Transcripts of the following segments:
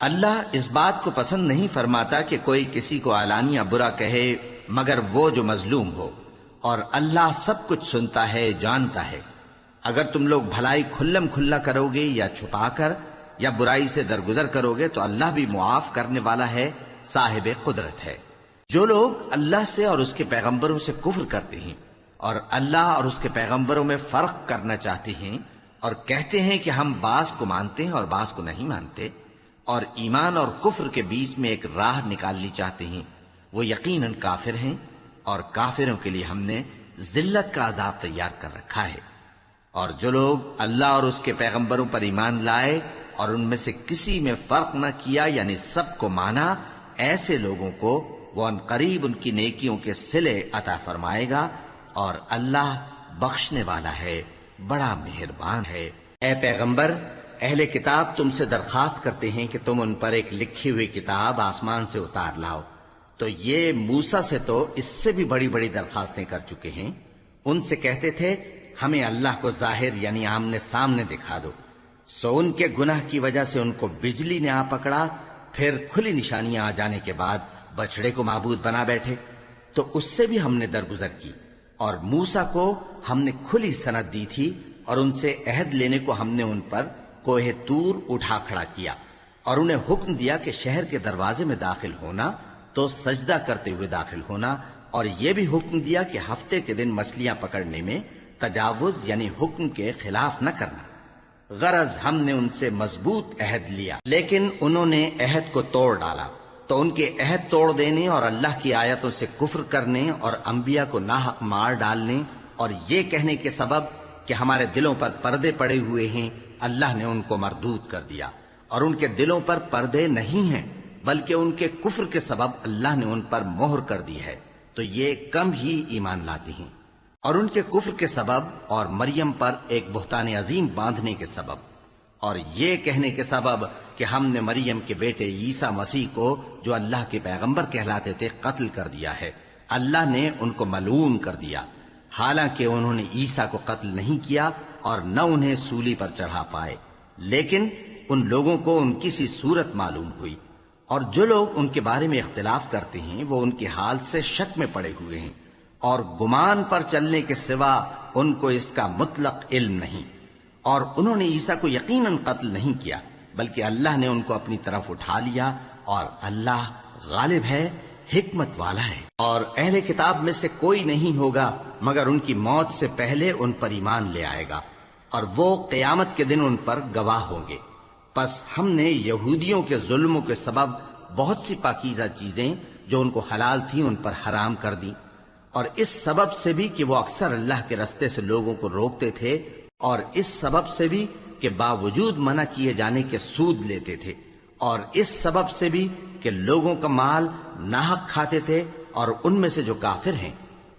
اللہ اس بات کو پسند نہیں فرماتا کہ کوئی کسی کو علانیہ برا کہے مگر وہ جو مظلوم ہو، اور اللہ سب کچھ سنتا ہے، جانتا ہے۔ اگر تم لوگ بھلائی کھلم کھلا کرو گے یا چھپا کر یا برائی سے درگزر کرو گے تو اللہ بھی معاف کرنے والا ہے، صاحب قدرت ہے۔ جو لوگ اللہ سے اور اس کے پیغمبروں سے کفر کرتے ہیں اور اللہ اور اس کے پیغمبروں میں فرق کرنا چاہتے ہیں اور کہتے ہیں کہ ہم بعض کو مانتے ہیں اور بعض کو نہیں مانتے، اور ایمان اور کفر کے بیچ میں ایک راہ نکالنی چاہتے ہیں، وہ یقیناً کافر ہیں، اور کافروں کے لیے ہم نے ذلت کا عذاب تیار کر رکھا ہے۔ اور جو لوگ اللہ اور اس کے پیغمبروں پر ایمان لائے اور ان میں سے کسی میں فرق نہ کیا، یعنی سب کو مانا، ایسے لوگوں کو وہ ان قریب ان کی نیکیوں کے صلے عطا فرمائے گا، اور اللہ بخشنے والا ہے، بڑا مہربان ہے۔ اے پیغمبر، اہل کتاب تم سے درخواست کرتے ہیں کہ تم ان پر ایک لکھی ہوئی کتاب آسمان سے اتار لاؤ، تو یہ موسیٰ سے تو اس سے بھی بڑی بڑی درخواستیں کر چکے ہیں۔ ان سے کہتے تھے ہمیں اللہ کو ظاہر یعنی آمنے سامنے دکھا دو، سو ان کے گناہ کی وجہ سے ان کو بجلی نے آ پکڑا، پھر کھلی نشانیاں آ جانے کے بعد بچڑے کو معبود بنا بیٹھے، تو اس سے بھی ہم نے درگزر کی۔ اور موسیٰ کو ہم نے کھلی سند دی تھی، اور ان سے عہد لینے کو ہم نے ان پر کوہ طور اٹھا کھڑا کیا، اور انہیں حکم دیا کہ شہر کے دروازے میں داخل ہونا تو سجدہ کرتے ہوئے داخل ہونا، اور یہ بھی حکم دیا کہ ہفتے کے دن مچھلیاں پکڑنے میں تجاوز یعنی حکم کے خلاف نہ کرنا۔ غرض ہم نے ان سے مضبوط عہد لیا، لیکن انہوں نے عہد کو توڑ ڈالا، تو ان کے عہد توڑ دینے اور اللہ کی آیتوں سے کفر کرنے اور انبیاء کو ناحق مار ڈالنے اور یہ کہنے کے سبب کہ ہمارے دلوں پر پردے پڑے ہوئے ہیں، اللہ نے ان کو مردود کر دیا۔ اور ان کے دلوں پر پردے نہیں ہیں، بلکہ ان کے کفر کے سبب اللہ نے ان پر مہر کر دی ہے، تو یہ کم ہی ایمان لاتے ہیں۔ اور ان کے کفر کے سبب اور مریم پر ایک بہتان عظیم باندھنے کے سبب اور یہ کہنے کے سبب کہ ہم نے مریم کے بیٹے عیسیٰ مسیح کو جو اللہ کے پیغمبر کہلاتے تھے قتل کر دیا ہے، اللہ نے ان کو ملعون کر دیا، حالانکہ انہوں نے عیسیٰ کو قتل نہیں کیا اور نہ انہیں سولی پر چڑھا پائے، لیکن ان لوگوں کو ان کی سی صورت معلوم ہوئی۔ اور جو لوگ ان کے بارے میں اختلاف کرتے ہیں وہ ان کے حال سے شک میں پڑے ہوئے ہیں، اور گمان پر چلنے کے سوا ان کو اس کا مطلق علم نہیں۔ اور انہوں نے عیسیٰ کو یقیناً قتل نہیں کیا، بلکہ اللہ نے ان کو اپنی طرف اٹھا لیا، اور اللہ غالب ہے، حکمت والا ہے۔ اور اہل کتاب میں سے کوئی نہیں ہوگا مگر ان کی موت سے پہلے ان پر ایمان لے آئے گا، اور وہ قیامت کے دن ان پر گواہ ہوں گے۔ پس ہم نے یہودیوں کے ظلموں کے سبب بہت سی پاکیزہ چیزیں جو ان کو حلال تھیں ان پر حرام کر دی، اور اس سبب سے بھی کہ وہ اکثر اللہ کے رستے سے لوگوں کو روکتے تھے، اور اس سبب سے بھی کہ باوجود منع کیے جانے کے سود لیتے تھے، اور اس سبب سے بھی کہ لوگوں کا مال ناحق کھاتے تھے، اور ان میں سے جو کافر ہیں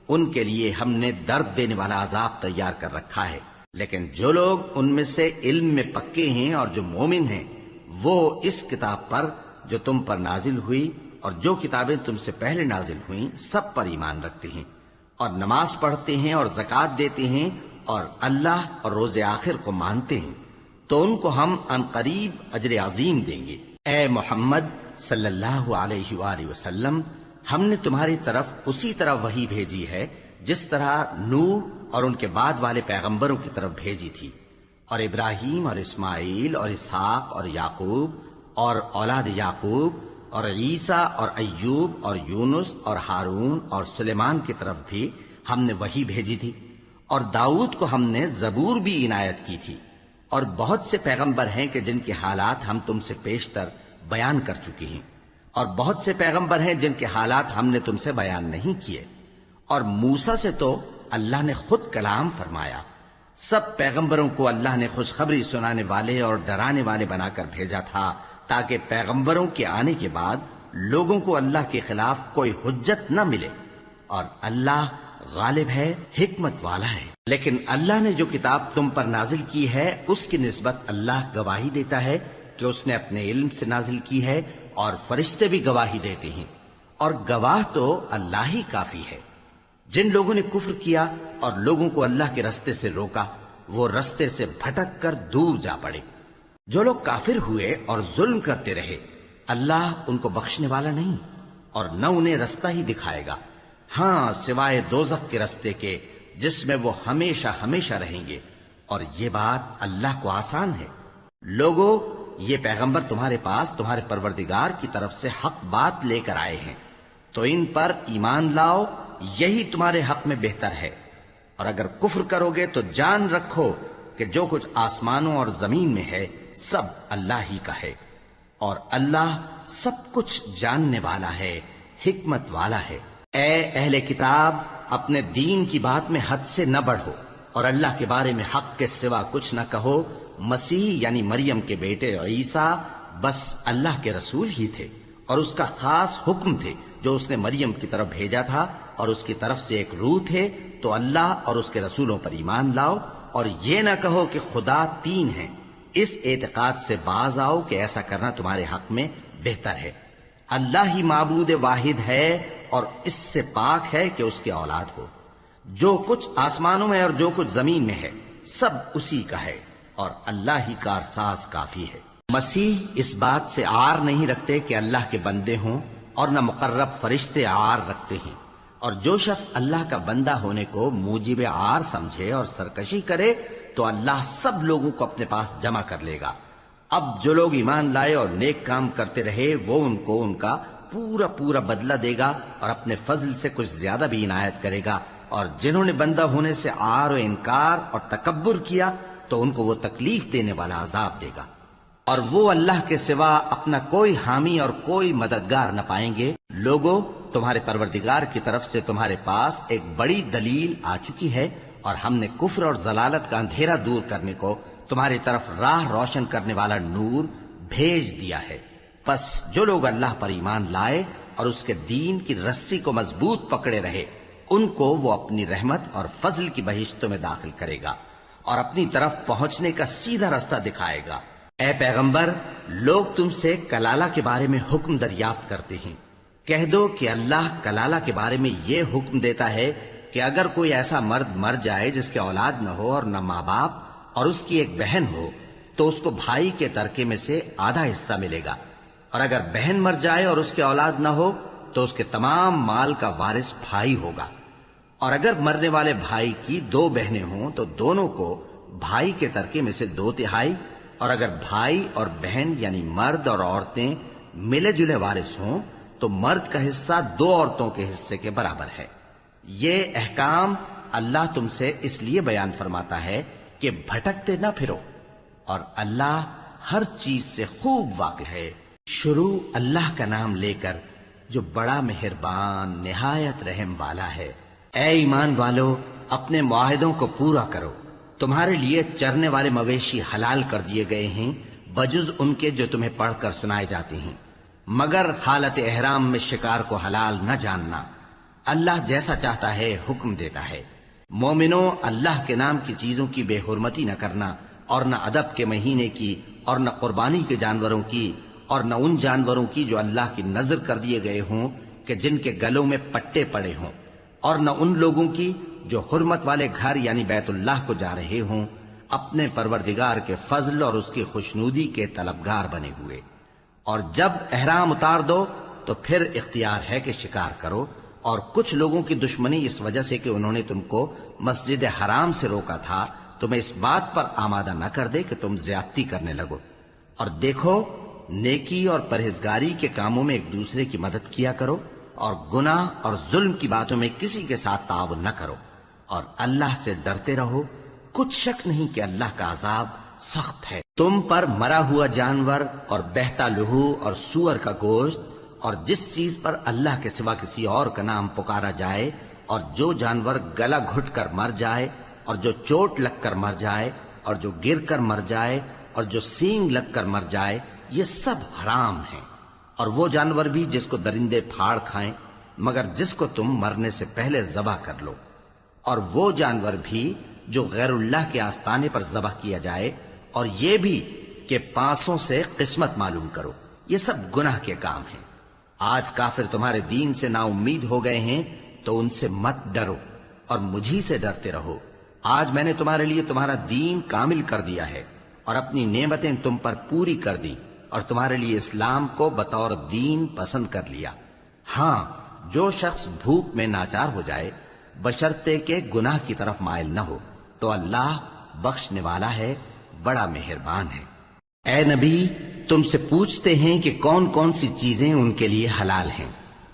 ان کے لیے ہم نے درد دینے والا عذاب تیار کر رکھا ہے۔ لیکن جو لوگ ان میں سے علم میں پکے ہیں اور جو مومن ہیں وہ اس کتاب پر جو تم پر نازل ہوئی اور جو کتابیں تم سے پہلے نازل ہوئیں سب پر ایمان رکھتے ہیں، اور نماز پڑھتے ہیں اور زکوٰۃ دیتے ہیں، اور اللہ اور روز آخر کو مانتے ہیں، تو ان کو ہم عنقریب اجر عظیم دیں گے۔ اے محمد صلی اللہ علیہ وآلہ وسلم، ہم نے تمہاری طرف اسی طرح وحی بھیجی ہے جس طرح نوح اور ان کے بعد والے پیغمبروں کی طرف بھیجی تھی، اور ابراہیم اور اسماعیل اور اسحاق اور یعقوب اور اولاد یعقوب اور عیسیٰ اور ایوب اور یونس اور ہارون اور سلیمان کی طرف بھی ہم نے وحی بھیجی تھی، اور داؤد کو ہم نے زبور بھی عنایت کی تھی، اور بہت سے پیغمبر ہیں کہ جن کے حالات ہم تم سے پیشتر بیان کر چکے ہیں، اور بہت سے پیغمبر ہیں جن کے حالات ہم نے تم سے بیان نہیں کیے، اور موسیٰ سے تو اللہ نے خود کلام فرمایا۔ سب پیغمبروں کو اللہ نے خوشخبری سنانے والے اور ڈرانے والے بنا کر بھیجا تھا تاکہ پیغمبروں کے آنے کے بعد لوگوں کو اللہ کے خلاف کوئی حجت نہ ملے، اور اللہ غالب ہے، حکمت والا ہے۔ لیکن اللہ نے جو کتاب تم پر نازل کی ہے اس کی نسبت اللہ گواہی دیتا ہے کہ اس نے اپنے علم سے نازل کی ہے، اور فرشتے بھی گواہی دیتے ہیں، اور گواہ تو اللہ ہی کافی ہے۔ جن لوگوں نے کفر کیا اور لوگوں کو اللہ کے رستے سے روکا وہ رستے سے بھٹک کر دور جا پڑے۔ جو لوگ کافر ہوئے اور ظلم کرتے رہے اللہ ان کو بخشنے والا نہیں اور نہ انہیں رستہ ہی دکھائے گا، ہاں سوائے دوزخ کے رستے کے جس میں وہ ہمیشہ ہمیشہ رہیں گے، اور یہ بات اللہ کو آسان ہے۔ لوگو، یہ پیغمبر تمہارے پاس تمہارے پروردگار کی طرف سے حق بات لے کر آئے ہیں، تو ان پر ایمان لاؤ، یہی تمہارے حق میں بہتر ہے، اور اگر کفر کرو گے تو جان رکھو کہ جو کچھ آسمانوں اور زمین میں ہے سب اللہ ہی کا ہے، اور اللہ سب کچھ جاننے والا ہے، حکمت والا ہے۔ اے اہل کتاب، اپنے دین کی بات میں حد سے نہ بڑھو، اور اللہ کے بارے میں حق کے سوا کچھ نہ کہو۔ مسیح یعنی مریم کے بیٹے عیسیٰ بس اللہ کے رسول ہی تھے، اور اس کا خاص حکم تھے جو اس نے مریم کی طرف بھیجا تھا، اور اس کی طرف سے ایک روح تھے۔ تو اللہ اور اس کے رسولوں پر ایمان لاؤ، اور یہ نہ کہو کہ خدا تین ہیں، اس اعتقاد سے باز آؤ کہ ایسا کرنا تمہارے حق میں بہتر ہے۔ اللہ ہی معبود واحد ہے، اور اس سے پاک ہے کہ اس کی اولاد ہو۔ جو کچھ آسمانوں میں اور جو کچھ زمین میں ہے سب اسی کا ہے، اور اللہ ہی کارساز کافی ہے۔ مسیح اس بات سے عار نہیں رکھتے کہ اللہ کے بندے ہوں، اور نہ مقرب فرشتے عار رکھتے ہیں، اور جو شخص اللہ کا بندہ ہونے کو موجب عار سمجھے اور سرکشی کرے تو اللہ سب لوگوں کو اپنے پاس جمع کر لے گا۔ اب جو لوگ ایمان لائے اور نیک کام کرتے رہے وہ ان کو ان کا پورا پورا بدلہ دے گا، اور اپنے فضل سے کچھ زیادہ بھی عنایت کرے گا، اور جنہوں نے بندہ ہونے سے عار و انکار اور تکبر کیا تو ان کو وہ تکلیف دینے والا عذاب دے گا، اور وہ اللہ کے سوا اپنا کوئی حامی اور کوئی مددگار نہ پائیں گے۔ لوگو، تمہارے پروردگار کی طرف سے تمہارے پاس ایک بڑی دلیل آ چکی ہے، اور ہم نے کفر اور ضلالت کا اندھیرا دور کرنے کو تمہاری طرف راہ روشن کرنے والا نور بھیج دیا ہے۔ پس جو لوگ اللہ پر ایمان لائے اور اس کے دین کی رسی کو مضبوط پکڑے رہے، ان کو وہ اپنی رحمت اور فضل کی بہشتوں میں داخل کرے گا، اور اپنی طرف پہنچنے کا سیدھا راستہ دکھائے گا۔ اے پیغمبر، لوگ تم سے کلالہ کے بارے میں حکم دریافت کرتے ہیں، کہہ دو کہ اللہ کلالہ کے بارے میں یہ حکم دیتا ہے کہ اگر کوئی ایسا مرد مر جائے جس کے اولاد نہ ہو اور نہ ماں باپ اور اس کی ایک بہن ہو تو اس کو بھائی کے ترکے میں سے آدھا حصہ ملے گا، اور اگر بہن مر جائے اور اس کے اولاد نہ ہو تو اس کے تمام مال کا وارث بھائی ہوگا، اور اگر مرنے والے بھائی کی دو بہنیں ہوں تو دونوں کو بھائی کے ترکے میں سے 2/3، اور اگر بھائی اور بہن یعنی مرد اور عورتیں ملے جلے وارث ہوں تو مرد کا حصہ 2 عورتوں کے حصے کے برابر ہے۔ یہ احکام اللہ تم سے اس لیے بیان فرماتا ہے کہ بھٹکتے نہ پھرو، اور اللہ ہر چیز سے خوب واقف ہے۔ شروع اللہ کا نام لے کر جو بڑا مہربان نہایت رحم والا ہے۔ اے ایمان والو، اپنے معاہدوں کو پورا کرو۔ تمہارے لیے چرنے والے مویشی حلال کر دیے گئے ہیں بجز ان کے جو تمہیں پڑھ کر سنائے جاتے ہیں، مگر حالت احرام میں شکار کو حلال نہ جاننا۔ اللہ جیسا چاہتا ہے حکم دیتا ہے۔ مومنوں، اللہ کے نام کی چیزوں کی بے حرمتی نہ کرنا، اور نہ ادب کے مہینے کی، اور نہ قربانی کے جانوروں کی، اور نہ ان جانوروں کی جو اللہ کی نذر کر دیے گئے ہوں کہ جن کے گلوں میں پٹے پڑے ہوں، اور نہ ان لوگوں کی جو حرمت والے گھر یعنی بیت اللہ کو جا رہے ہوں، اپنے پروردگار کے فضل اور اس کی خوشنودی کے طلبگار بنے ہوئے۔ اور جب احرام اتار دو تو پھر اختیار ہے کہ شکار کرو، اور کچھ لوگوں کی دشمنی اس وجہ سے کہ انہوں نے تم کو مسجد حرام سے روکا تھا تمہیں اس بات پر آمادہ نہ کر دے کہ تم زیادتی کرنے لگو۔ اور دیکھو، نیکی اور پرہیزگاری کے کاموں میں ایک دوسرے کی مدد کیا کرو، اور گناہ اور ظلم کی باتوں میں کسی کے ساتھ تعاون نہ کرو، اور اللہ سے ڈرتے رہو۔ کچھ شک نہیں کہ اللہ کا عذاب سخت ہے۔ تم پر مرا ہوا جانور اور بہتا لہو اور سور کا گوشت اور جس چیز پر اللہ کے سوا کسی اور کا نام پکارا جائے، اور جو جانور گلا گھٹ کر مر جائے، اور جو چوٹ لگ کر مر جائے، اور جو گر کر مر جائے، اور جو سینگ لگ کر مر جائے، یہ سب حرام ہیں۔ اور وہ جانور بھی جس کو درندے پھاڑ کھائیں، مگر جس کو تم مرنے سے پہلے ذبح کر لو، اور وہ جانور بھی جو غیر اللہ کے آستانے پر ذبح کیا جائے، اور یہ بھی کہ پانسوں سے قسمت معلوم کرو۔ یہ سب گناہ کے کام ہیں۔ آج کافر تمہارے دین سے نا امید ہو گئے ہیں تو ان سے مت ڈرو، اور مجھی سے ڈرتے رہو۔ آج میں نے تمہارے لیے تمہارا دین کامل کر دیا ہے، اور اپنی نعمتیں تم پر پوری کر دی، اور تمہارے لیے اسلام کو بطور دین پسند کر لیا۔ ہاں، جو شخص بھوک میں ناچار ہو جائے بشرطے کہ گناہ کی طرف مائل نہ ہو تو اللہ بخشنے والا ہے، بڑا مہربان ہے۔ اے نبی، تم سے پوچھتے ہیں کہ کون کون سی چیزیں ان کے لیے حلال ہیں۔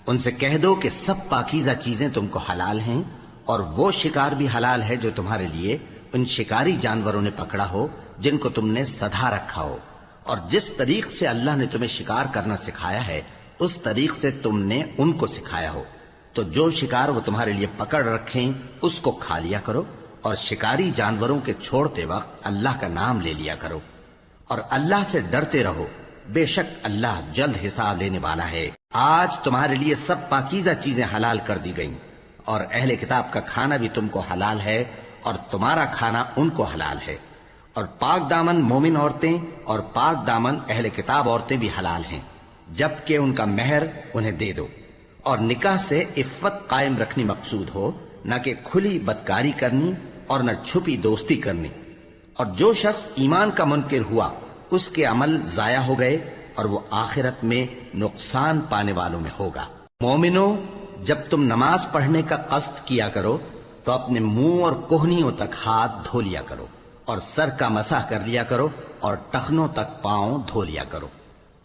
ان سے کہہ دو کہ سب پاکیزہ چیزیں تم کو حلال ہیں، اور وہ شکار بھی حلال ہے جو تمہارے لیے ان شکاری جانوروں نے پکڑا ہو جن کو تم نے سدھا رکھا ہو، اور جس طریق سے اللہ نے تمہیں شکار کرنا سکھایا ہے اس طریق سے تم نے ان کو سکھایا ہو۔ تو جو شکار وہ تمہارے لیے پکڑ رکھیں اس کو کھا لیا کرو، اور شکاری جانوروں کے چھوڑتے وقت اللہ کا نام لے لیا کرو، اور اللہ سے ڈرتے رہو، بے شک اللہ جلد حساب لینے والا ہے۔ آج تمہارے لیے سب پاکیزہ چیزیں حلال کر دی گئیں، اور اہل کتاب کا کھانا بھی تم کو حلال ہے اور تمہارا کھانا ان کو حلال ہے، اور پاک دامن مومن عورتیں اور پاک دامن اہل کتاب عورتیں بھی حلال ہیں، جبکہ ان کا مہر انہیں دے دو، اور نکاح سے عفت قائم رکھنی مقصود ہو، نہ کہ کھلی بدکاری کرنی اور نہ چھپی دوستی کرنی۔ اور جو شخص ایمان کا منکر ہوا اس کے عمل ضائع ہو گئے اور وہ آخرت میں نقصان پانے والوں میں ہوگا۔ مومنو، جب تم نماز پڑھنے کا قصد کیا کرو تو اپنے منہ اور کوہنیوں تک ہاتھ دھو لیا کرو، اور سر کا مسح کر لیا کرو، اور ٹخنوں تک پاؤں دھو لیا کرو،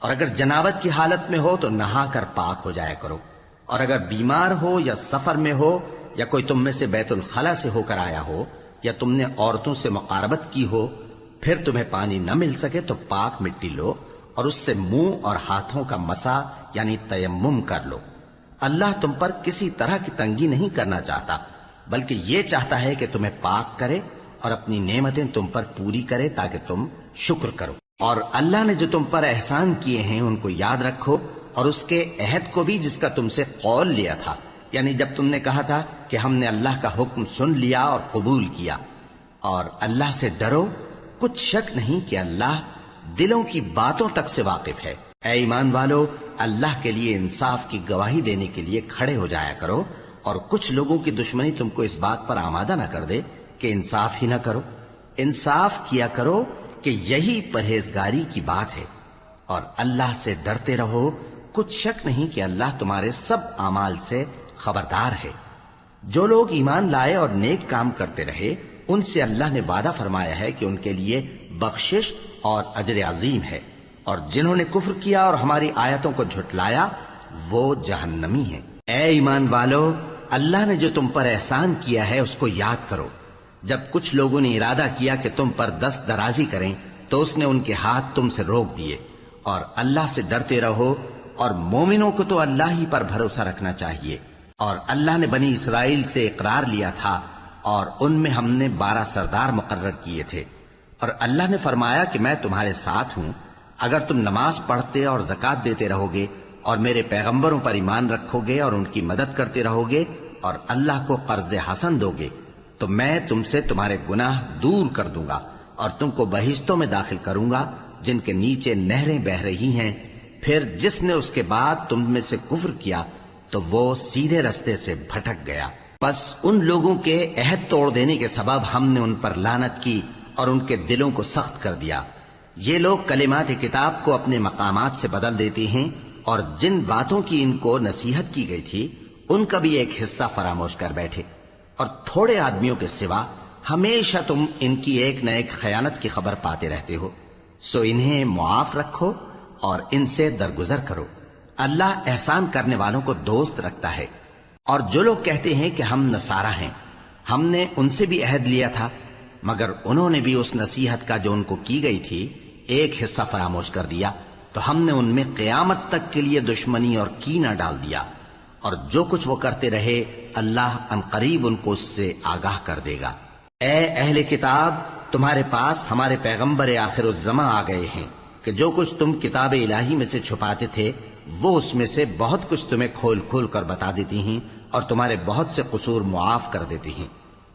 اور اگر جنابت کی حالت میں ہو تو نہا کر پاک ہو جایا کرو، اور اگر بیمار ہو یا سفر میں ہو یا کوئی تم میں سے بیت الخلا سے ہو کر آیا ہو یا تم نے عورتوں سے مقاربت کی ہو، پھر تمہیں پانی نہ مل سکے تو پاک مٹی لو اور اس سے منہ اور ہاتھوں کا مسح یعنی تیمم کر لو۔ اللہ تم پر کسی طرح کی تنگی نہیں کرنا چاہتا، بلکہ یہ چاہتا ہے کہ تمہیں پاک کرے اور اپنی نعمتیں تم پر پوری کرے تاکہ تم شکر کرو۔ اور اللہ نے جو تم پر احسان کیے ہیں ان کو یاد رکھو، اور اس کے عہد کو بھی جس کا تم سے قول لیا تھا، یعنی جب تم نے کہا تھا کہ ہم نے اللہ کا حکم سن لیا اور قبول کیا۔ اور اللہ سے ڈرو، کچھ شک نہیں کہ اللہ دلوں کی باتوں تک سے واقف ہے۔ اے ایمان والو، اللہ کے لیے انصاف کی گواہی دینے کے لیے کھڑے ہو جایا کرو، اور کچھ لوگوں کی دشمنی تم کو اس بات پر آمادہ نہ کر دے کہ انصاف ہی نہ کرو۔ انصاف کیا کرو کہ یہی پرہیزگاری کی بات ہے، اور اللہ سے ڈرتے رہو، کچھ شک نہیں کہ اللہ تمہارے سب اعمال سے خبردار ہے۔ جو لوگ ایمان لائے اور نیک کام کرتے رہے ان سے اللہ نے وعدہ فرمایا ہے کہ ان کے لیے بخشش اور اجر عظیم ہے، اور جنہوں نے کفر کیا اور ہماری آیتوں کو جھٹلایا وہ جہنمی ہیں۔ اے ایمان والو، اللہ نے جو تم پر احسان کیا ہے اس کو یاد کرو۔ جب کچھ لوگوں نے ارادہ کیا کہ تم پر دست درازی کریں تو اس نے ان کے ہاتھ تم سے روک دیے، اور اللہ سے ڈرتے رہو، اور مومنوں کو تو اللہ ہی پر بھروسہ رکھنا چاہیے۔ اور اللہ نے بنی اسرائیل سے اقرار لیا تھا اور ان میں ہم نے 12 سردار مقرر کیے تھے، اور اللہ نے فرمایا کہ میں تمہارے ساتھ ہوں اگر تم نماز پڑھتے اور زکوٰۃ دیتے رہو گے اور میرے پیغمبروں پر ایمان رکھو گے اور ان کی مدد کرتے رہو گے اور اللہ کو قرض حسن دو گے تو میں تم سے تمہارے گناہ دور کر دوں گا اور تم کو بہشتوں میں داخل کروں گا جن کے نیچے نہریں بہہ رہی ہیں۔ پھر جس نے اس کے بعد تم میں سے کفر کیا تو وہ سیدھے رستے سے بھٹک گیا۔ بس ان لوگوں کے عہد توڑ دینے کے سبب ہم نے ان پر لعنت کی اور ان کے دلوں کو سخت کر دیا۔ یہ لوگ کلمات کتاب کو اپنے مقامات سے بدل دیتے ہیں، اور جن باتوں کی ان کو نصیحت کی گئی تھی ان کا بھی ایک حصہ فراموش کر بیٹھے، اور تھوڑے آدمیوں کے سوا ہمیشہ تم ان کی ایک نہ ایک خیانت کی خبر پاتے رہتے ہو۔ سو انہیں معاف رکھو اور ان سے درگزر کرو۔ اللہ احسان کرنے والوں کو دوست رکھتا ہے۔ اور جو لوگ کہتے ہیں کہ ہم نصارہ ہیں، ہم نے ان سے بھی عہد لیا تھا، مگر انہوں نے بھی اس نصیحت کا جو ان کو کی گئی تھی ایک حصہ فراموش کر دیا، تو ہم نے ان میں قیامت تک کے لیے دشمنی اور کینہ ڈال دیا، اور جو کچھ وہ کرتے رہے اللہ عنقریب ان کو اس سے آگاہ کر دے گا۔ اے اہل کتاب، تمہارے پاس ہمارے پیغمبر آخر الزماں آ گئے ہیں کہ جو کچھ تم کتاب الہی میں سے چھپاتے تھے وہ اس میں سے بہت کچھ تمہیں کھول کھول کر بتا دیتی ہیں اور تمہارے بہت سے قصور معاف کر دیتی ہیں۔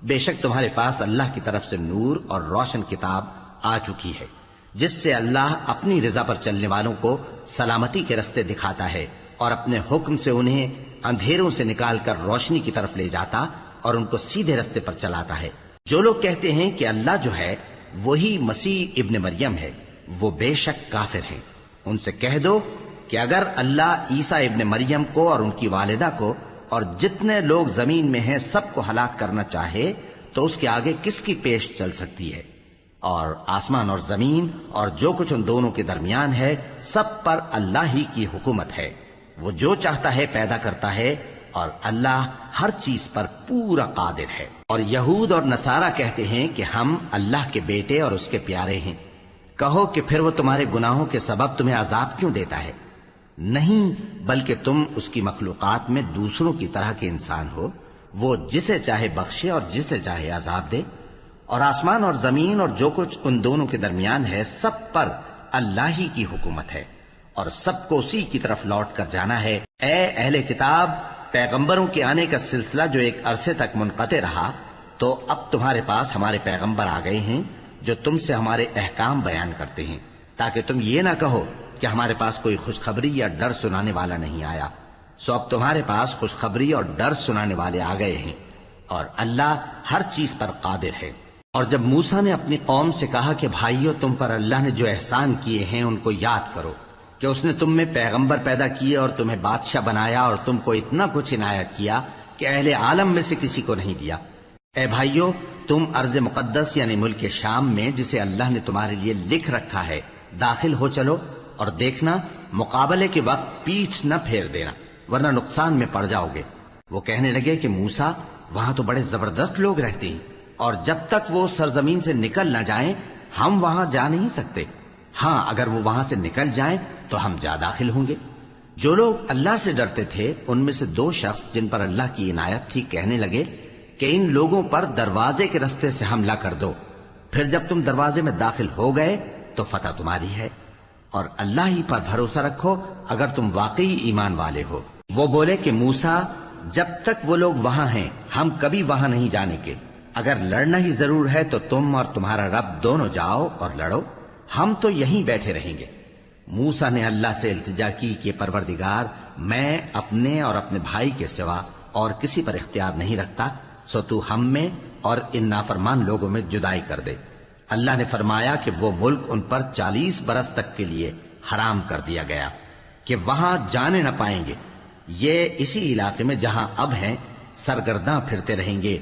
بے شک تمہارے پاس اللہ کی طرف سے نور اور روشن کتاب آ چکی ہے، جس سے اللہ اپنی رضا پر چلنے والوں کو سلامتی کے رستے دکھاتا ہے اور اپنے حکم سے انہیں اندھیروں سے نکال کر روشنی کی طرف لے جاتا اور ان کو سیدھے رستے پر چلاتا ہے۔ جو لوگ کہتے ہیں کہ اللہ جو ہے وہی مسیح ابن مریم ہے، وہ بے شک کافر ہیں۔ ان سے کہہ دو کہ اگر اللہ عیسیٰ ابن مریم کو اور ان کی والدہ کو اور جتنے لوگ زمین میں ہیں سب کو ہلاک کرنا چاہے تو اس کے آگے کس کی پیش چل سکتی ہے؟ اور آسمان اور زمین اور جو کچھ ان دونوں کے درمیان ہے سب پر اللہ ہی کی حکومت ہے. وہ جو چاہتا ہے پیدا کرتا ہے اور اللہ ہر چیز پر پورا قادر ہے. اور یہود اور نصارہ کہتے ہیں کہ ہم اللہ کے بیٹے اور اس کے پیارے ہیں. کہو کہ پھر وہ تمہارے گناہوں کے سبب تمہیں عذاب کیوں دیتا ہے؟ نہیں، بلکہ تم اس کی مخلوقات میں دوسروں کی طرح کے انسان ہو. وہ جسے چاہے بخشے اور جسے چاہے عذاب دے. اور آسمان اور زمین اور جو کچھ ان دونوں کے درمیان ہے سب پر اللہ ہی کی حکومت ہے اور سب کو اسی کی طرف لوٹ کر جانا ہے. اے اہل کتاب، پیغمبروں کے آنے کا سلسلہ جو ایک عرصے تک منقطع رہا، تو اب تمہارے پاس ہمارے پیغمبر آ گئے ہیں جو تم سے ہمارے احکام بیان کرتے ہیں، تاکہ تم یہ نہ کہو کہ ہمارے پاس کوئی خوشخبری یا ڈر سنانے والا نہیں آیا. سو اب تمہارے پاس خوشخبری اور ڈر سنانے والے آ گئے ہیں، اور اللہ ہر چیز پر قادر ہے. اور جب موسیٰ نے اپنی قوم سے کہا کہ بھائیو، تم پر اللہ نے جو احسان کیے ہیں ان کو یاد کرو، کہ اس نے تم میں پیغمبر پیدا کیے اور تمہیں بادشاہ بنایا اور تم کو اتنا کچھ عنایت کیا کہ اہل عالم میں سے کسی کو نہیں دیا. اے بھائیو، تم ارض مقدس یعنی ملک شام میں جسے اللہ نے تمہارے لیے لکھ رکھا ہے داخل ہو چلو، اور دیکھنا مقابلے کے وقت پیٹھ نہ پھیر دینا ورنہ نقصان میں پڑ جاؤ گے. وہ کہنے لگے کہ موسیٰ، وہاں تو بڑے زبردست لوگ رہتے ہیں، اور جب تک وہ سرزمین سے نکل نہ جائیں ہم وہاں جا نہیں سکتے. ہاں، اگر وہ وہاں سے نکل جائیں تو ہم جا داخل ہوں گے. جو لوگ اللہ سے ڈرتے تھے ان میں سے دو شخص جن پر اللہ کی عنایت تھی کہنے لگے کہ ان لوگوں پر دروازے کے رستے سے حملہ کر دو، پھر جب تم دروازے میں داخل ہو گئے تو فتح تمہاری ہے، اور اللہ ہی پر بھروسہ رکھو اگر تم واقعی ایمان والے ہو. وہ بولے کہ موسیٰ، جب تک وہ لوگ وہاں ہیں ہم کبھی وہاں نہیں جانے کے. اگر لڑنا ہی ضرور ہے تو تم اور تمہارا رب دونوں جاؤ اور لڑو، ہم تو یہیں بیٹھے رہیں گے. موسیٰ نے اللہ سے التجا کی کہ پروردگار، میں اپنے اور اپنے بھائی کے سوا اور کسی پر اختیار نہیں رکھتا، سو تو ہم میں اور ان نافرمان لوگوں میں جدائی کر دے. اللہ نے فرمایا کہ وہ ملک ان پر 40 برس تک کے لیے حرام کر دیا گیا کہ وہاں جانے نہ پائیں گے. یہ اسی علاقے میں جہاں اب ہیں سرگرداں پھرتے رہیں گے.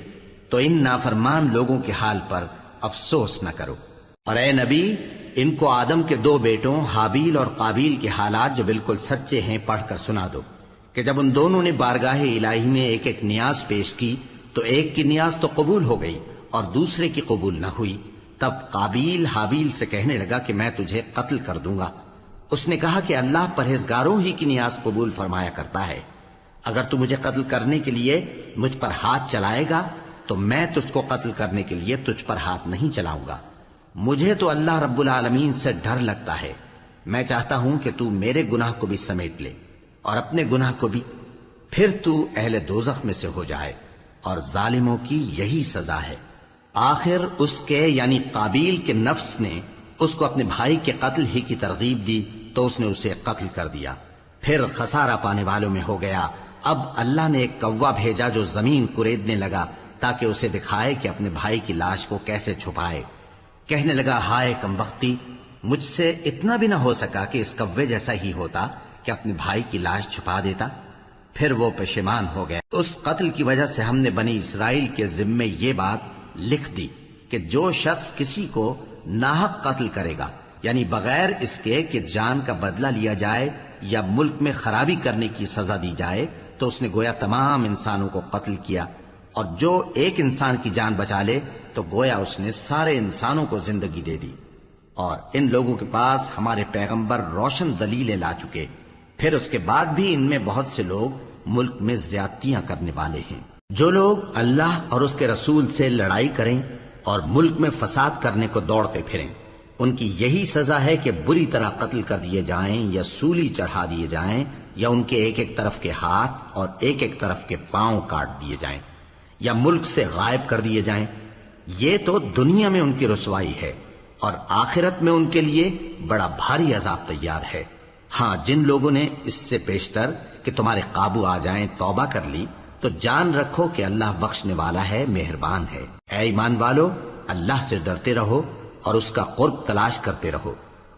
تو ان نافرمان لوگوں کے حال پر افسوس نہ کرو. اور اے نبی، ان کو آدم کے 2 بیٹوں حابیل اور قابیل کے حالات جو بالکل سچے ہیں پڑھ کر سنا دو کہ جب ان دونوں نے بارگاہ الہی میں ایک ایک نیاز پیش کی تو ایک کی نیاز تو قبول ہو گئی اور دوسرے کی قبول نہ ہوئی. تب قابیل حابیل سے کہنے لگا کہ میں تجھے قتل کر دوں گا. اس نے کہا کہ اللہ پرہیزگاروں ہی کی نیاز قبول فرمایا کرتا ہے. اگر تو مجھے قتل کرنے کے لیے مجھ پر ہاتھ چلائے گا تو میں تجھ کو قتل کرنے کے لیے تجھ پر ہاتھ نہیں چلاؤں گا. مجھے تو اللہ رب العالمین سے ڈر لگتا ہے. میں چاہتا ہوں کہ تو میرے گناہ کو بھی سمیٹ لے اور اپنے گناہ کو بھی، پھر تو اہل دوزخ میں سے ہو جائے، اور ظالموں کی یہی سزا ہے. آخر اس کے یعنی قابیل کے نفس نے اس کو اپنے بھائی کے قتل ہی کی ترغیب دی تو اس نے اسے قتل کر دیا. پھر خسارہ پانے والوں میں ہو گیا. اب اللہ نے ایک کوا بھیجا جو زمین کریدنے لگا تاکہ اسے دکھائے کہ اپنے بھائی کی لاش کو کیسے چھپائے. کہنے لگا، ہائے کمبختی، مجھ سے اتنا بھی نہ ہو سکا کہ اس کوے جیسا ہی ہوتا کہ اپنے بھائی کی لاش چھپا دیتا. پھر وہ پشیمان ہو گیا. اس قتل کی وجہ سے ہم نے بنی اسرائیل کے ذمے یہ بات لکھ دی کہ جو شخص کسی کو ناحق قتل کرے گا، یعنی بغیر اس کے کہ جان کا بدلہ لیا جائے یا ملک میں خرابی کرنے کی سزا دی جائے، تو اس نے گویا تمام انسانوں کو قتل کیا. اور جو ایک انسان کی جان بچا لے تو گویا اس نے سارے انسانوں کو زندگی دے دی. اور ان لوگوں کے پاس ہمارے پیغمبر روشن دلیلیں لا چکے، پھر اس کے بعد بھی ان میں بہت سے لوگ ملک میں زیادتیاں کرنے والے ہیں. جو لوگ اللہ اور اس کے رسول سے لڑائی کریں اور ملک میں فساد کرنے کو دوڑتے پھریں، ان کی یہی سزا ہے کہ بری طرح قتل کر دیے جائیں یا سولی چڑھا دیے جائیں، یا ان کے ایک ایک طرف کے ہاتھ اور ایک ایک طرف کے پاؤں کاٹ دیے جائیں، یا ملک سے غائب کر دیے جائیں. یہ تو دنیا میں ان کی رسوائی ہے، اور آخرت میں ان کے لیے بڑا بھاری عذاب تیار ہے. ہاں، جن لوگوں نے اس سے پیشتر کہ تمہارے قابو آ جائیں توبہ کر لی تو جان رکھو کہ اللہ بخشنے والا ہے، مہربان ہے. اے ایمان والو، اللہ سے ڈرتے رہو اور اس کا قرب تلاش کرتے رہو.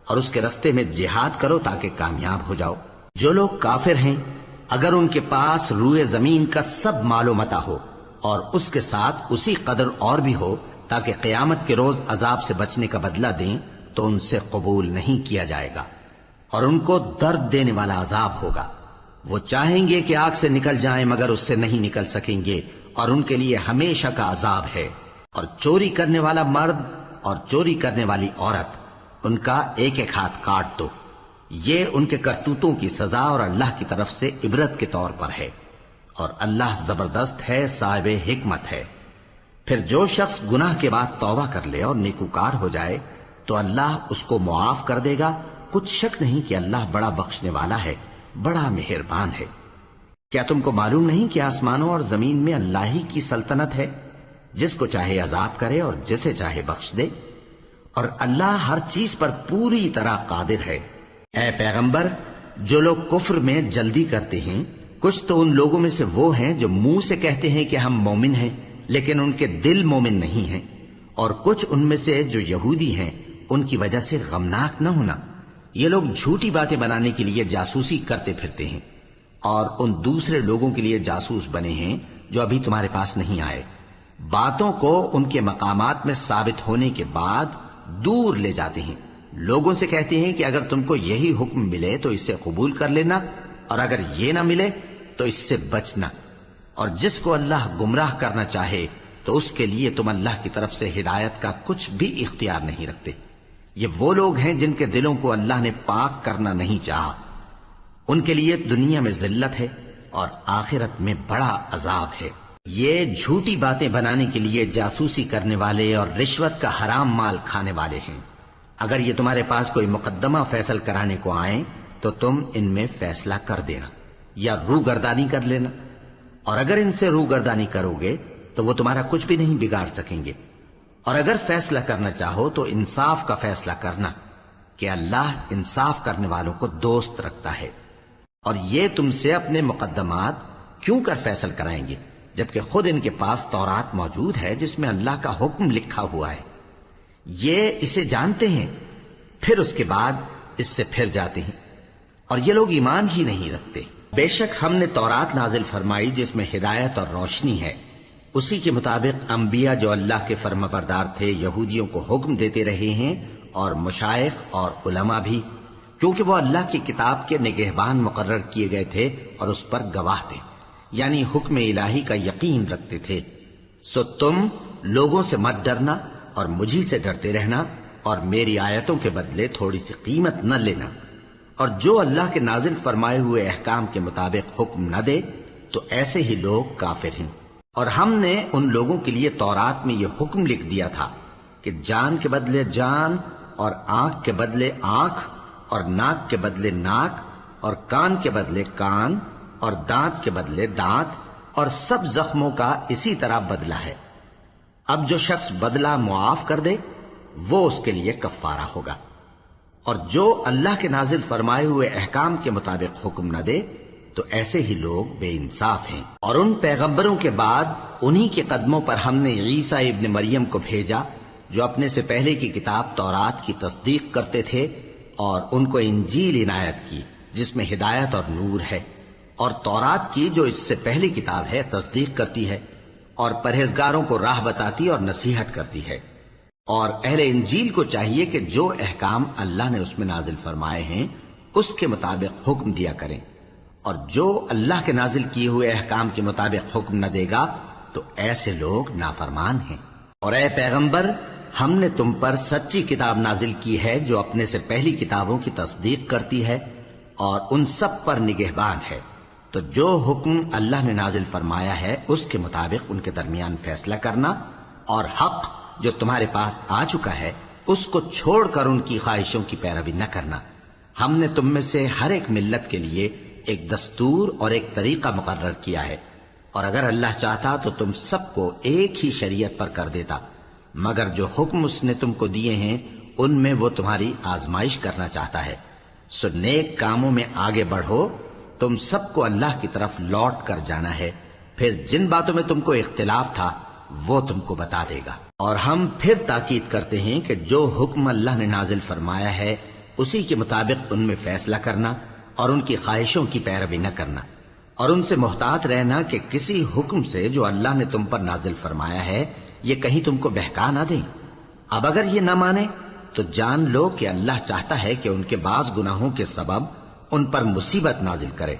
اور اس کے رستے میں جہاد کرو تاکہ کامیاب ہو جاؤ۔ جو لوگ کافر ہیں اگر ان کے پاس روئے زمین کا سب مال و متاع ہو اور اس کے ساتھ اسی قدر اور بھی ہو تاکہ قیامت کے روز عذاب سے بچنے کا بدلہ دیں تو ان سے قبول نہیں کیا جائے گا، اور ان کو درد دینے والا عذاب ہوگا۔ وہ چاہیں گے کہ آگ سے نکل جائیں مگر اس سے نہیں نکل سکیں گے، اور ان کے لیے ہمیشہ کا عذاب ہے۔ اور چوری کرنے والا مرد اور چوری کرنے والی عورت، ان کا ایک ایک ہاتھ کاٹ دو۔ یہ ان کے کرتوتوں کی سزا اور اللہ کی طرف سے عبرت کے طور پر ہے، اور اللہ زبردست ہے، صاحب حکمت ہے۔ پھر جو شخص گناہ کے بعد توبہ کر لے اور نیکوکار ہو جائے تو اللہ اس کو معاف کر دے گا۔ کچھ شک نہیں کہ اللہ بڑا بخشنے والا ہے، بڑا مہربان ہے۔ کیا تم کو معلوم نہیں کہ آسمانوں اور زمین میں اللہ ہی کی سلطنت ہے، جس کو چاہے عذاب کرے اور جسے چاہے بخش دے، اور اللہ ہر چیز پر پوری طرح قادر ہے۔ اے پیغمبر، جو لوگ کفر میں جلدی کرتے ہیں، کچھ تو ان لوگوں میں سے وہ ہیں جو منہ سے کہتے ہیں کہ ہم مومن ہیں لیکن ان کے دل مومن نہیں ہیں، اور کچھ ان میں سے جو یہودی ہیں، ان کی وجہ سے غمناک نہ ہونا۔ یہ لوگ جھوٹی باتیں بنانے کے لیے جاسوسی کرتے پھرتے ہیں، اور ان دوسرے لوگوں کے لیے جاسوس بنے ہیں جو ابھی تمہارے پاس نہیں آئے۔ باتوں کو ان کے مقامات میں ثابت ہونے کے بعد دور لے جاتے ہیں، لوگوں سے کہتے ہیں کہ اگر تم کو یہی حکم ملے تو اسے قبول کر لینا، اور اگر یہ نہ ملے تو اس سے بچنا، اور جس کو اللہ گمراہ کرنا چاہے تو اس کے لیے تم اللہ کی طرف سے ہدایت کا کچھ بھی اختیار نہیں رکھتے۔ یہ وہ لوگ ہیں جن کے دلوں کو اللہ نے پاک کرنا نہیں چاہا، ان کے لیے دنیا میں ذلت ہے اور آخرت میں بڑا عذاب ہے۔ یہ جھوٹی باتیں بنانے کے لیے جاسوسی کرنے والے اور رشوت کا حرام مال کھانے والے ہیں۔ اگر یہ تمہارے پاس کوئی مقدمہ فیصل کرانے کو آئیں تو تم ان میں فیصلہ کر دینا یا روگردانی کر لینا، اور اگر ان سے روگردانی کرو گے تو وہ تمہارا کچھ بھی نہیں بگاڑ سکیں گے۔ اور اگر فیصلہ کرنا چاہو تو انصاف کا فیصلہ کرنا، کہ اللہ انصاف کرنے والوں کو دوست رکھتا ہے۔ اور یہ تم سے اپنے مقدمات کیوں کر فیصل کرائیں گے جبکہ خود ان کے پاس تورات موجود ہے جس میں اللہ کا حکم لکھا ہوا ہے۔ یہ اسے جانتے ہیں، پھر اس کے بعد اس سے پھر جاتے ہیں، اور یہ لوگ ایمان ہی نہیں رکھتے۔ بے شک ہم نے تورات نازل فرمائی جس میں ہدایت اور روشنی ہے، اسی کے مطابق انبیاء جو اللہ کے فرمانبردار تھے یہودیوں کو حکم دیتے رہے ہیں، اور مشائخ اور علماء بھی، کیونکہ وہ اللہ کی کتاب کے نگہبان مقرر کیے گئے تھے اور اس پر گواہ تھے، یعنی حکم الہی کا یقین رکھتے تھے۔ سو تم لوگوں سے مت ڈرنا اور مجھی سے ڈرتے رہنا، اور میری آیتوں کے بدلے تھوڑی سی قیمت نہ لینا، اور جو اللہ کے نازل فرمائے ہوئے احکام کے مطابق حکم نہ دے تو ایسے ہی لوگ کافر ہیں۔ اور ہم نے ان لوگوں کے لیے تورات میں یہ حکم لکھ دیا تھا کہ جان کے بدلے جان، اور آنکھ کے بدلے آنکھ، اور ناک کے بدلے ناک، اور کان کے بدلے کان، اور دانت کے بدلے دانت، اور سب زخموں کا اسی طرح بدلہ ہے۔ اب جو شخص بدلہ معاف کر دے وہ اس کے لیے کفارہ ہوگا، اور جو اللہ کے نازل فرمائے ہوئے احکام کے مطابق حکم نہ دے تو ایسے ہی لوگ بے انصاف ہیں۔ اور ان پیغمبروں کے بعد انہی کے قدموں پر ہم نے عیسیٰ ابن مریم کو بھیجا جو اپنے سے پہلے کی کتاب تورات کی تصدیق کرتے تھے، اور ان کو انجیل عنایت کی جس میں ہدایت اور نور ہے، اور تورات کی جو اس سے پہلی کتاب ہے تصدیق کرتی ہے، اور پرہیزگاروں کو راہ بتاتی اور نصیحت کرتی ہے۔ اور اہل انجیل کو چاہیے کہ جو احکام اللہ نے اس میں نازل فرمائے ہیں اس کے مطابق حکم دیا کریں، اور جو اللہ کے نازل کیے ہوئے احکام کے مطابق حکم نہ دے گا تو ایسے لوگ نافرمان ہیں۔ اور اے پیغمبر، ہم نے تم پر سچی کتاب نازل کی ہے جو اپنے سے پہلی کتابوں کی تصدیق کرتی ہے اور ان سب پر نگہبان ہے، تو جو حکم اللہ نے نازل فرمایا ہے اس کے مطابق ان کے درمیان فیصلہ کرنا، اور حق جو تمہارے پاس آ چکا ہے اس کو چھوڑ کر ان کی خواہشوں کی پیروی نہ کرنا۔ ہم نے تم میں سے ہر ایک ملت کے لیے ایک دستور اور ایک طریقہ مقرر کیا ہے، اور اگر اللہ چاہتا تو تم سب کو ایک ہی شریعت پر کر دیتا، مگر جو حکم اس نے تم کو دیے ہیں ان میں وہ تمہاری آزمائش کرنا چاہتا ہے۔ سو نیک کاموں میں آگے بڑھو، تم سب کو اللہ کی طرف لوٹ کر جانا ہے، پھر جن باتوں میں تم کو اختلاف تھا وہ تم کو بتا دے گا۔ اور ہم پھر تاکید کرتے ہیں کہ جو حکم اللہ نے نازل فرمایا ہے اسی کے مطابق ان میں فیصلہ کرنا اور ان کی خواہشوں کی پیروی نہ کرنا، اور ان سے محتاط رہنا کہ کسی حکم سے جو اللہ نے تم پر نازل فرمایا ہے یہ کہیں تم کو بہکا نہ دیں۔ اب اگر یہ نہ مانے تو جان لو کہ اللہ چاہتا ہے کہ ان کے بعض گناہوں کے سبب ان پر مصیبت نازل کرے،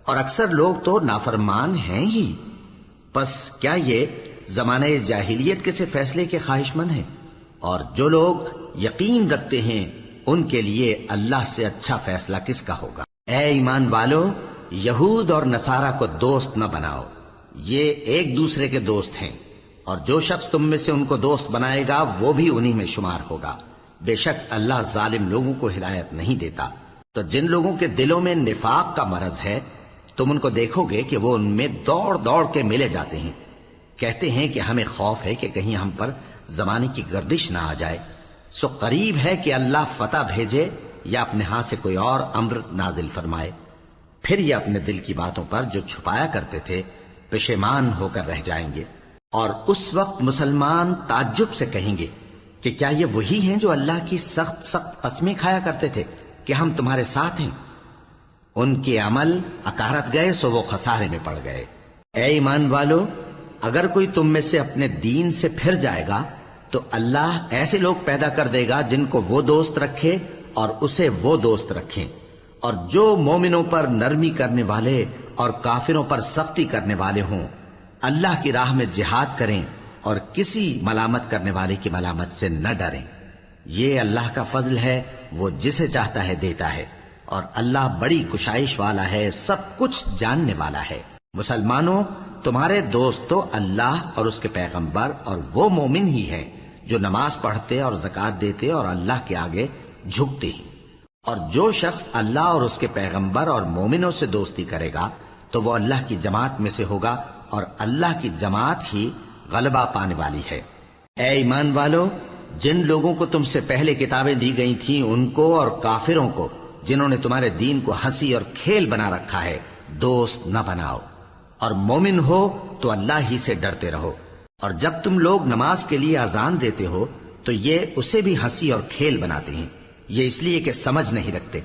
اور اکثر لوگ تو نافرمان ہیں ہی۔ پس کیا یہ زمانہ جاہلیت کے سے فیصلے کے خواہش مند ہیں؟ اور جو لوگ یقین رکھتے ہیں ان کے لیے اللہ سے اچھا فیصلہ کس کا ہوگا؟ اے ایمان والو، یہود اور نصارہ کو دوست نہ بناؤ، یہ ایک دوسرے کے دوست ہیں، اور جو شخص تم میں سے ان کو دوست بنائے گا وہ بھی انہی میں شمار ہوگا۔ بے شک اللہ ظالم لوگوں کو ہدایت نہیں دیتا۔ تو جن لوگوں کے دلوں میں نفاق کا مرض ہے تم ان کو دیکھو گے کہ وہ ان میں دوڑ دوڑ کے ملے جاتے ہیں، کہتے ہیں کہ ہمیں خوف ہے کہ کہیں ہم پر زمانے کی گردش نہ آ جائے۔ سو قریب ہے کہ اللہ فتح بھیجے یا اپنے ہاں سے کوئی اور امر نازل فرمائے، پھر یہ اپنے دل کی باتوں پر جو چھپایا کرتے تھے پشیمان ہو کر رہ جائیں گے۔ اور اس وقت مسلمان تعجب سے کہیں گے کہ کیا یہ وہی ہیں جو اللہ کی سخت سخت قسمیں کھایا کرتے تھے کہ ہم تمہارے ساتھ ہیں؟ ان کے عمل اکارت گئے سو وہ خسارے میں پڑ گئے۔ اے ایمان والو، اگر کوئی تم میں سے اپنے دین سے پھر جائے گا تو اللہ ایسے لوگ پیدا کر دے گا جن کو وہ دوست رکھے اور اسے وہ دوست رکھیں، اور جو مومنوں پر نرمی کرنے والے اور کافروں پر سختی کرنے والے ہوں اللہ کی راہ میں جہاد کریں اور کسی ملامت کرنے والے کی ملامت سے نہ ڈریں۔ یہ اللہ کا فضل ہے، وہ جسے چاہتا ہے دیتا ہے، اور اللہ بڑی کشائش والا ہے، سب کچھ جاننے والا ہے۔ مسلمانوں، تمہارے دوست تو اللہ اور اس کے پیغمبر اور وہ مومن ہی ہیں جو نماز پڑھتے اور زکوٰۃ دیتے اور اللہ کے آگے جھکتے ہیں۔ اور جو شخص اللہ اور اس کے پیغمبر اور مومنوں سے دوستی کرے گا تو وہ اللہ کی جماعت میں سے ہوگا، اور اللہ کی جماعت ہی غلبہ پانے والی ہے۔ اے ایمان والو، جن لوگوں کو تم سے پہلے کتابیں دی گئی تھیں ان کو اور کافروں کو جنہوں نے تمہارے دین کو ہنسی اور کھیل بنا رکھا ہے دوست نہ بناؤ، اور مومن ہو تو اللہ ہی سے ڈرتے رہو۔ اور جب تم لوگ نماز کے لیے اذان دیتے ہو تو یہ اسے بھی ہنسی اور کھیل بناتے ہیں، یہ اس لیے کہ سمجھ نہیں رکھتے۔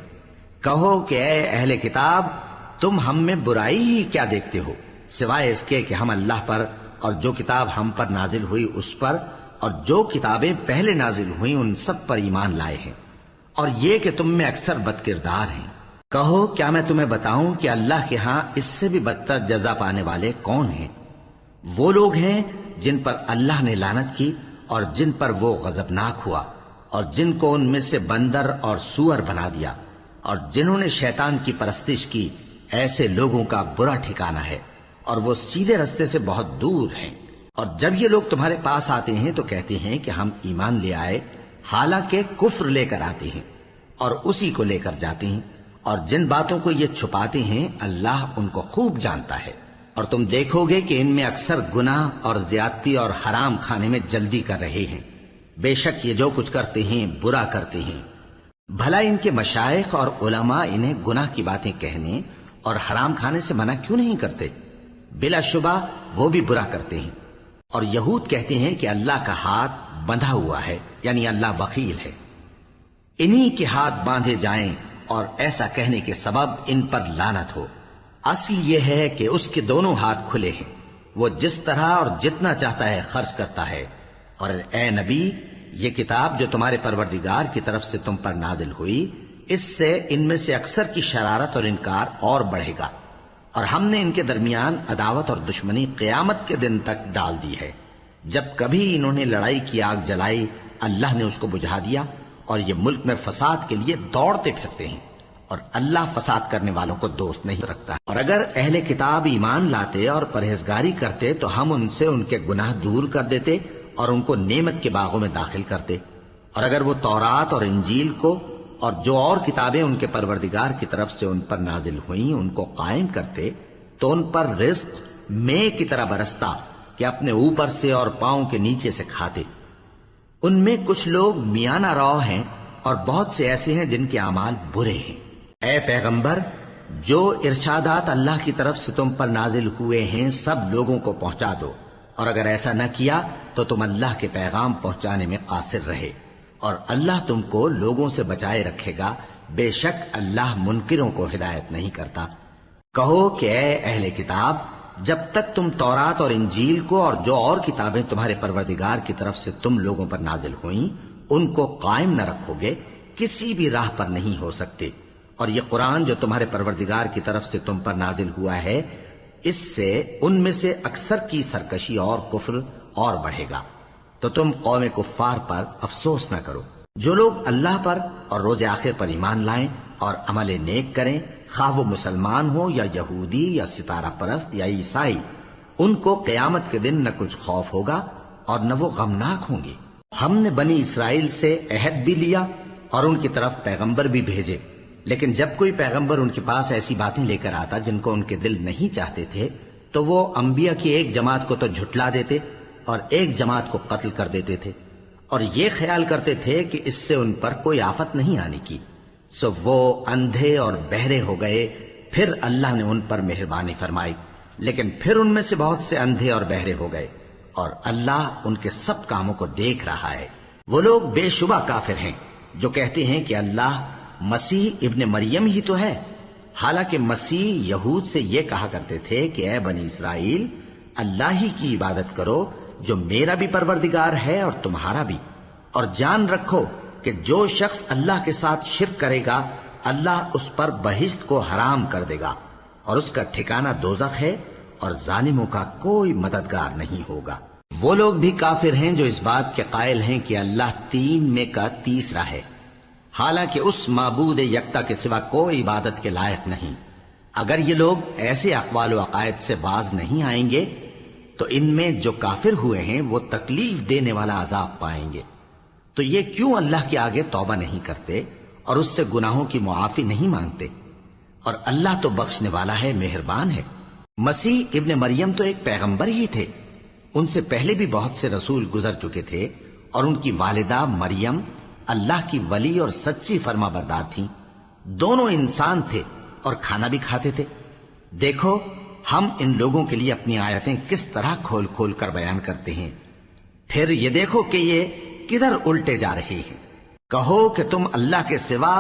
کہو کہ اے اہل کتاب، تم ہم میں برائی ہی کیا دیکھتے ہو، سوائے اس کے کہ ہم اللہ پر اور جو کتاب ہم پر نازل ہوئی اس پر اور جو کتابیں پہلے نازل ہوئیں ان سب پر ایمان لائے ہیں، اور یہ کہ تم میں اکثر بد کردار ہیں۔ کہو کیا میں تمہیں بتاؤں کہ اللہ کے ہاں اس سے بھی بدتر جزا پانے والے کون ہیں؟ وہ لوگ ہیں جن پر اللہ نے لعنت کی اور جن پر وہ غضبناک ہوا، اور جن کو ان میں سے بندر اور سور بنا دیا، اور جنہوں نے شیطان کی پرستش کی، ایسے لوگوں کا برا ٹھکانہ ہے، اور وہ سیدھے رستے سے بہت دور ہیں۔ اور جب یہ لوگ تمہارے پاس آتے ہیں تو کہتے ہیں کہ ہم ایمان لے آئے، حالانکہ کفر لے کر آتے ہیں اور اسی کو لے کر جاتے ہیں، اور جن باتوں کو یہ چھپاتے ہیں اللہ ان کو خوب جانتا ہے۔ اور تم دیکھو گے کہ ان میں اکثر گناہ اور زیادتی اور حرام کھانے میں جلدی کر رہے ہیں، بے شک یہ جو کچھ کرتے ہیں برا کرتے ہیں۔ بھلا ان کے مشائخ اور علماء انہیں گناہ کی باتیں کہنے اور حرام کھانے سے منع کیوں نہیں کرتے؟ بلا شبہ وہ بھی برا کرتے ہیں۔ اور یہود کہتے ہیں کہ اللہ کا ہاتھ بندھا ہوا ہے، یعنی اللہ بخیل ہے، انہی کے ہاتھ باندھے جائیں، اور ایسا کہنے کے سبب ان پر لعنت ہو۔ اصل یہ ہے کہ اس کے دونوں ہاتھ کھلے ہیں، وہ جس طرح اور جتنا چاہتا ہے خرچ کرتا ہے۔ اور اے نبی، یہ کتاب جو تمہارے پروردگار کی طرف سے تم پر نازل ہوئی، اس سے ان میں سے اکثر کی شرارت اور انکار اور بڑھے گا، اور ہم نے ان کے درمیان عداوت اور دشمنی قیامت کے دن تک ڈال دی ہے۔ جب کبھی انہوں نے لڑائی کی آگ جلائی اللہ نے اس کو بجھا دیا، اور یہ ملک میں فساد کے لیے دوڑتے پھرتے ہیں، اور اللہ فساد کرنے والوں کو دوست نہیں رکھتا۔ اور اگر اہل کتاب ایمان لاتے اور پرہیزگاری کرتے تو ہم ان سے ان کے گناہ دور کر دیتے اور ان کو نعمت کے باغوں میں داخل کرتے۔ اور اگر وہ تورات اور انجیل کو اور جو اور کتابیں ان کے پروردگار کی طرف سے ان پر نازل ہوئیں ان کو قائم کرتے تو ان پر رزق مے کی طرح برستا کہ اپنے اوپر سے اور پاؤں کے نیچے سے کھاتے۔ ان میں کچھ لوگ میانہ رو ہیں اور بہت سے ایسے ہیں جن کے اعمال برے ہیں۔ اے پیغمبر، جو ارشادات اللہ کی طرف سے تم پر نازل ہوئے ہیں سب لوگوں کو پہنچا دو، اور اگر ایسا نہ کیا تو تم اللہ کے پیغام پہنچانے میں قاصر رہے، اور اللہ تم کو لوگوں سے بچائے رکھے گا، بے شک اللہ منکروں کو ہدایت نہیں کرتا۔ کہو کہ اے اہل کتاب، جب تک تم تورات اور انجیل کو اور جو اور کتابیں تمہارے پروردگار کی طرف سے تم لوگوں پر نازل ہوئیں ان کو قائم نہ رکھو گے، کسی بھی راہ پر نہیں ہو سکتے۔ اور یہ قرآن جو تمہارے پروردگار کی طرف سے تم پر نازل ہوا ہے، اس سے ان میں سے اکثر کی سرکشی اور کفر اور بڑھے گا، تو تم قوم کفار پر افسوس نہ کرو۔ جو لوگ اللہ پر اور روز آخر پر ایمان لائیں اور عمل نیک کریں، خواہ وہ مسلمان ہو یا یہودی یا ستارہ پرست یا عیسائی، ان کو قیامت کے دن نہ کچھ خوف ہوگا اور نہ وہ غمناک ہوں گے۔ ہم نے بنی اسرائیل سے عہد بھی لیا اور ان کی طرف پیغمبر بھی بھیجے، لیکن جب کوئی پیغمبر ان کے پاس ایسی باتیں لے کر آتا جن کو ان کے دل نہیں چاہتے تھے، تو وہ انبیاء کی ایک جماعت کو تو جھٹلا دیتے اور ایک جماعت کو قتل کر دیتے تھے، اور یہ خیال کرتے تھے کہ اس سے ان پر کوئی آفت نہیں آنے کی، سو وہ اندھے اور بہرے ہو گئے۔ پھر اللہ نے ان پر مہربانی فرمائی، لیکن پھر ان میں سے بہت سے اندھے اور بہرے ہو گئے، اور اللہ ان کے سب کاموں کو دیکھ رہا ہے۔ وہ لوگ بے شبہ کافر ہیں جو کہتے ہیں کہ اللہ مسیح ابن مریم ہی تو ہے، حالانکہ مسیح یہود سے یہ کہا کرتے تھے کہ اے بنی اسرائیل، اللہ ہی کی عبادت کرو جو میرا بھی پروردگار ہے اور تمہارا بھی، اور جان رکھو کہ جو شخص اللہ کے ساتھ شرک کرے گا اللہ اس پر بہشت کو حرام کر دے گا، اور اس کا ٹھکانہ دوزخ ہے، اور ظالموں کا کوئی مددگار نہیں ہوگا۔ وہ لوگ بھی کافر ہیں جو اس بات کے قائل ہیں کہ اللہ تین میں کا تیسرا ہے، حالانکہ اس معبود یکتا کے سوا کوئی عبادت کے لائق نہیں۔ اگر یہ لوگ ایسے اقوال و عقائد سے باز نہیں آئیں گے تو ان میں جو کافر ہوئے ہیں وہ تکلیف دینے والا عذاب پائیں گے۔ تو یہ کیوں اللہ کے آگے توبہ نہیں کرتے اور اس سے گناہوں کی معافی نہیں مانگتے؟ اور اللہ تو بخشنے والا ہے، مہربان ہے۔ مسیح ابن مریم تو ایک پیغمبر ہی تھے، ان سے پہلے بھی بہت سے رسول گزر چکے تھے، اور ان کی والدہ مریم اللہ کی ولی اور سچی فرما بردار تھیں۔ دونوں انسان تھے اور کھانا بھی کھاتے تھے۔ دیکھو ہم ان لوگوں کے لیے اپنی آیتیں کس طرح کھول کھول کر بیان کرتے ہیں، پھر یہ دیکھو کہ یہ کدھر الٹے جا رہے ہیں۔ کہو کہ تم اللہ کے سوا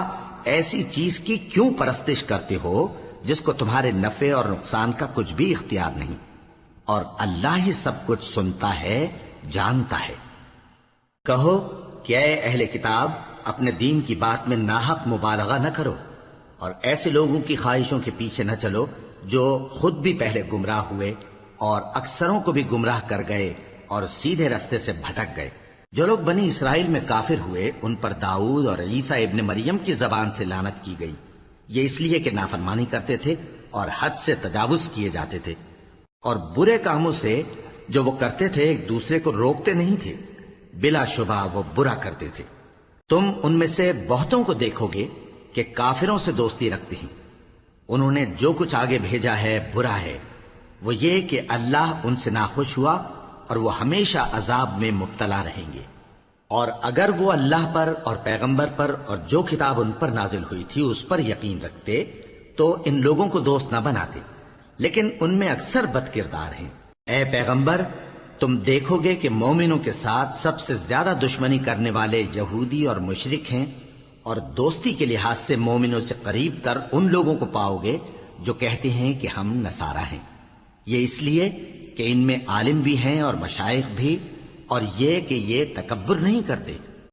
ایسی چیز کی کیوں پرستش کرتے ہو جس کو تمہارے نفع اور نقصان کا کچھ بھی اختیار نہیں، اور اللہ ہی سب کچھ سنتا ہے، جانتا ہے۔ کہو کہ اے اہل کتاب، اپنے دین کی بات میں ناحق مبالغہ نہ کرو، اور ایسے لوگوں کی خواہشوں کے پیچھے نہ چلو جو خود بھی پہلے گمراہ ہوئے اور اکثروں کو بھی گمراہ کر گئے اور سیدھے رستے سے بھٹک گئے۔ جو لوگ بنی اسرائیل میں کافر ہوئے ان پر داؤد اور عیسیٰ ابن مریم کی زبان سے لعنت کی گئی، یہ اس لیے کہ نافرمانی کرتے تھے اور حد سے تجاوز کیے جاتے تھے، اور برے کاموں سے جو وہ کرتے تھے ایک دوسرے کو روکتے نہیں تھے، بلا شبہ وہ برا کرتے تھے۔ تم ان میں سے بہتوں کو دیکھو گے کہ کافروں سے دوستی رکھتے ہیں، انہوں نے جو کچھ آگے بھیجا ہے برا ہے، وہ یہ کہ اللہ ان سے ناخوش ہوا اور وہ ہمیشہ عذاب میں مبتلا رہیں گے۔ اور اگر وہ اللہ پر اور پیغمبر پر اور جو کتاب ان پر نازل ہوئی تھی اس پر یقین رکھتے تو ان لوگوں کو دوست نہ بناتے، لیکن ان میں اکثر بد کردار ہیں۔ اے پیغمبر، تم دیکھو گے کہ مومنوں کے ساتھ سب سے زیادہ دشمنی کرنے والے یہودی اور مشرک ہیں، اور دوستی کے لحاظ سے مومنوں سے قریب تر ان لوگوں کو پاؤ گے جو کہتے ہیں کہ ہم نصارہ ہیں۔ یہ اس لیے کہ ان میں عالم بھی ہیں اور مشائخ بھی، اور یہ کہ یہ تکبر نہیں کرتے